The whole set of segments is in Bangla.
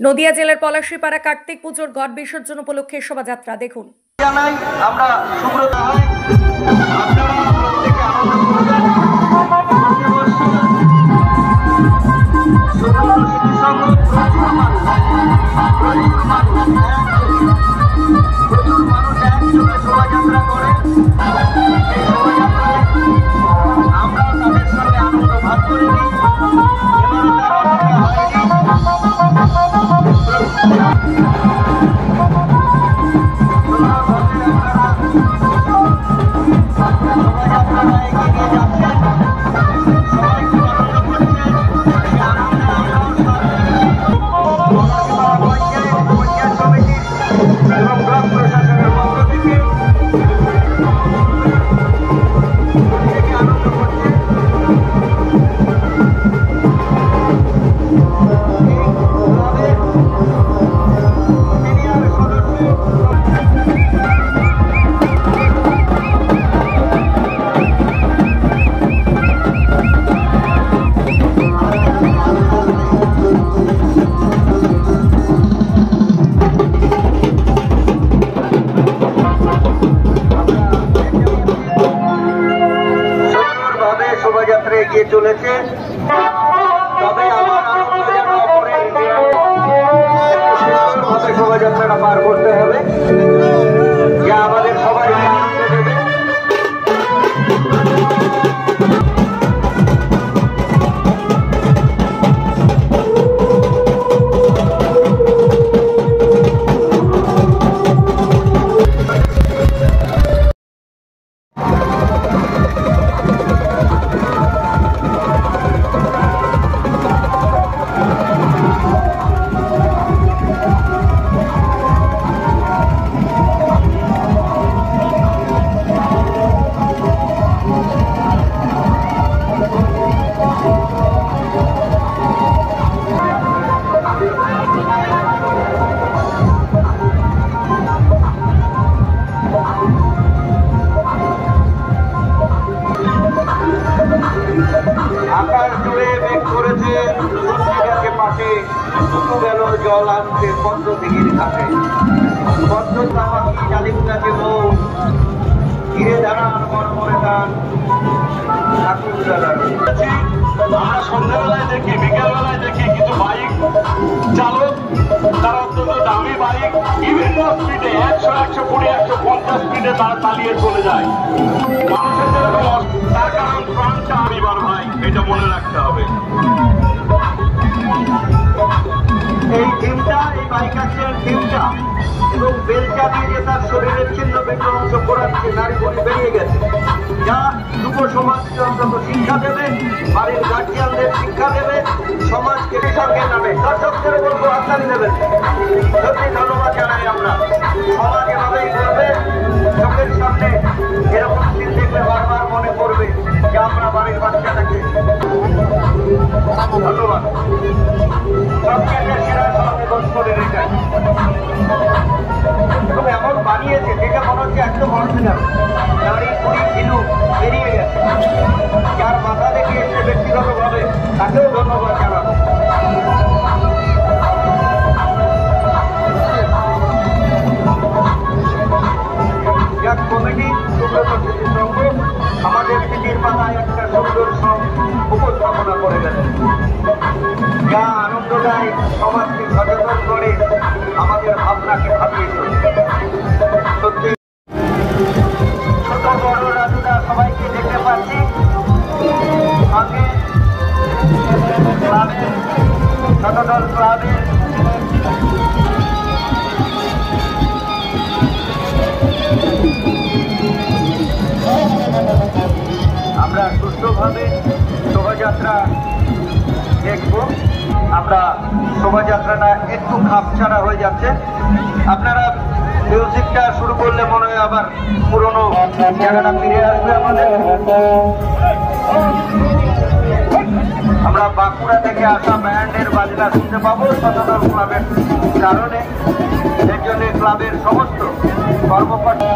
নদিয়া জেলার পলাশীপাড়া কার্তিক পুজোর ঘট বিসর্জন উপলক্ষে শোভাযাত্রা দেখুন। আমরা সুব্রত হয় আপনারা প্রত্যেকে আনন্দ করবেন। প্রচুর মানুষ একসঙ্গে শোভাযাত্রা করে। এই শোভাযাত্রায় আমরাও তাদের সঙ্গে আনন্দ ভাগ করে নিই। এবারে তার অপেক্ষা হয়নি। শোভাযাত্রা এগিয়ে চলেছে, তবে আমার আনন্দ যেন সুন্দরভাবে শোভাযাত্রাটা পার করতে হবে, যা আমাদের সবাইকে আনন্দ দেবে। আকাশ জুড়ে মেঘ করেছে, সূর্যটাকে পাশে দুটো বেলোর জল আনছে পদ্ম দিঘির ঘাটে। পদ্ম তামাকি জালিম গাছে বউ ঘিরে দাঁড়ান মরমরে টান ঠাকুর দাঁড়ান। আমরা সন্ধ্যাবেলায় দেখি, বিকেলবেলায় দেখি কিছু বাইক চালক তারা অত্যন্ত দামি বাইক বিভিন্ন স্পিডে 100, 120, 150 স্পিডে তারা চালিয়ে চলে যায়। মানুষের যেরকম তার কারণ প্রাণটা আমিবার ভাই, এটা মনে রাখতে হবে। এই টিমটা, এই বাইকারদের টিমটা এবং বেলচা দিয়ে যে তার শরীরের ছিন্ন ভিন্ন অংশ করাচ্ছে, নারী বলি বেরিয়ে গেছে, যা যুব সমাজকে অন্তত শিক্ষা দেবে, বাড়ির গার্জিয়ানদের শিক্ষা দেবে, সমাজকে সঙ্গে নামে দর্শকদের বলবো হাততালি দেবেন। সত্যি ধন্যবাদ জানাই আমরা। সমাজ এভাবেই করবে, চোখের সামনে এরকম দিন দেখলে বারবার মনে পড়বে যে আমরা বাড়ির বাচ্চাটাকে। ধন্যবাদ। সবচেয়ে সেরা সমাবেশ করে রেখেছেন এবং এমন বানিয়েছে যেটা মনে হচ্ছে একদম অরিজিনাল। নারী কুড়ি কিলো বেরিয়ে গেছে, যার মাথা দেখে এসে ব্যক্তিগতভাবে তাকেও ধন্যবাদ জানাবো। যাক কমিটি সুব্রত স্মৃতি সংঘ আমাদের স্মৃতির পাতায় একটা সুন্দর উপস্থাপনা করে গেছে, যা আনন্দ দেয়, সমাজকে সচেতন করে, আমাদের ভাবনাকে ভাবিয়ে তোলে। সত্যি ছোট বড় রাজুরা সবাইকে দেখতে পাচ্ছি। আগে ক্লাবের ছোটদল ক্লাবের আমরা সুষ্ঠুভাবে শোভাযাত্রা দেখব। আমরা শোভাযাত্রাটা একটু খাপছাড়া হয়ে যাচ্ছে। আপনারা মিউজিকটা শুরু করলে মনে হয় আবার পুরোনো জায়গাটা ফিরে আসবে আমাদের। আমরা বাঁকুড়া থেকে আসা ব্যান্ডের বাজনা শুনতে পাবো সচেতন ক্লাবের কারণে। এর জন্য ক্লাবের সমস্ত কর্মকর্তা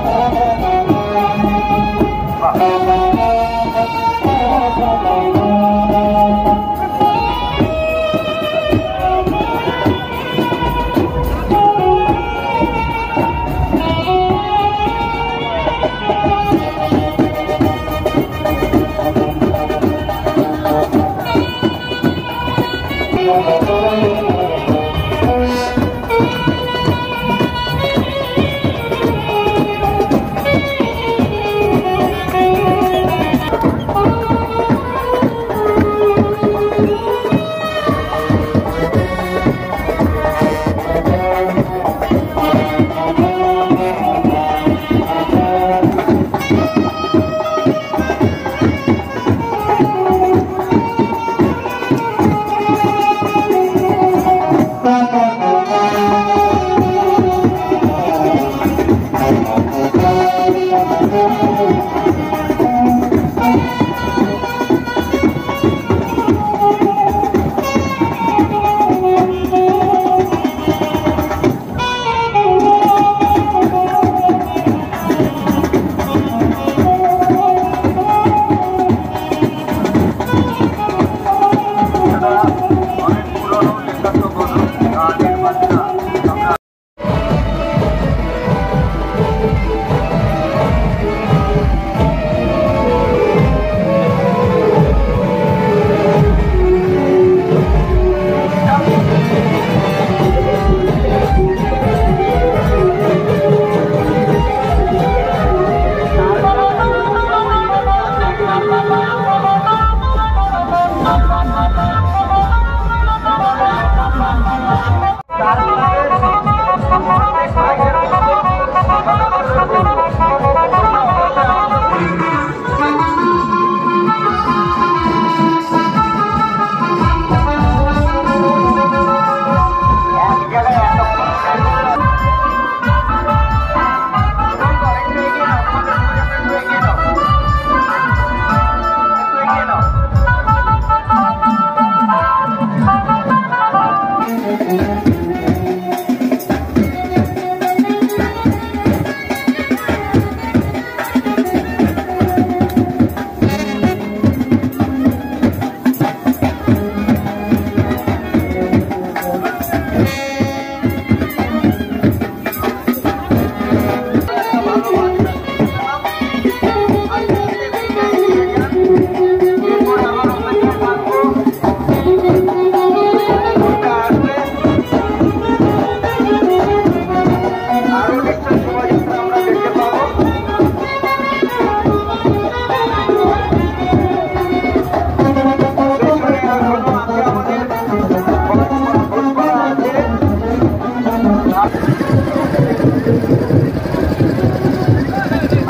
পারছি না।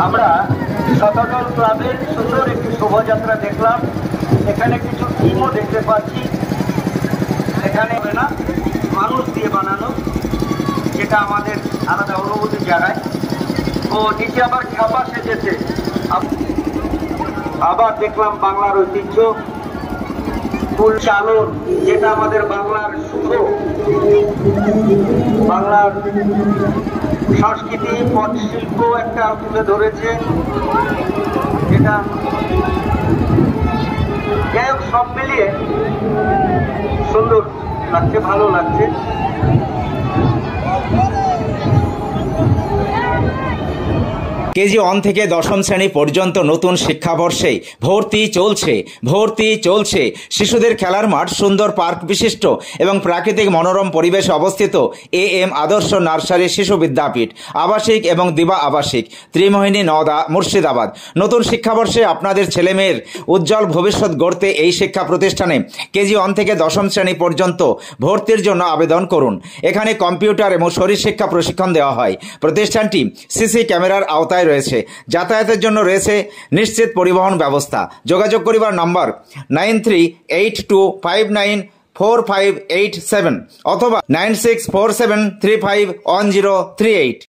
আমরা শতদল ক্লাবের সুন্দর একটি শোভাযাত্রা দেখলাম। এখানে কিছু টিমও দেখতে পাচ্ছি। এখানে না মানুষ দিয়ে বানানো, যেটা আমাদের আলাদা অনুভূতি জানায়। ও নিচে আবার খাবার সেজেছে। আবার দেখলাম বাংলার ঐতিহ্য ফুল চালন, যেটা আমাদের বাংলার শুভ বাংলার সংস্কৃতি পটশিল্প একটা তুলে ধরেছে, যেটা যাই হোক সব মিলিয়ে সুন্দর লাগছে, ভালো লাগছে। কেজি 1 থেকে দশম শ্রেণী পর্যন্ত নতুন শিক্ষাবর্ষে ভর্তি চলছে। শিশুদের খেলার মাঠ, সুন্দর পার্ক বিশিষ্ট এবং প্রাকৃতিক মনোরম পরিবেশে অবস্থিত AM আদর্শ নার্সারি শিশু বিদ্যাপীঠ, আবাসিক এবং দিবা আবাসিক, ত্রিমোহিনী, নওদা, মুর্শিদাবাদ। নতুন শিক্ষাবর্ষে আপনাদের ছেলেমেয়ের উজ্জ্বল ভবিষ্যৎ গড়তে এই শিক্ষা প্রতিষ্ঠানে কেজি 1 থেকে দশম শ্রেণী পর্যন্ত ভর্তির জন্য আবেদন করুন। এখানে কম্পিউটার এবং শরীর শিক্ষা প্রশিক্ষণ দেওয়া হয়। প্রতিষ্ঠানটি সিসি ক্যামেরার আওতায় রয়েছে। যাতায়াতের জন্য রয়েছে নিশ্চিত পরিবহন ব্যবস্থা। যোগাযোগ করিবার নম্বর 9382594587 অথবা 9647351038।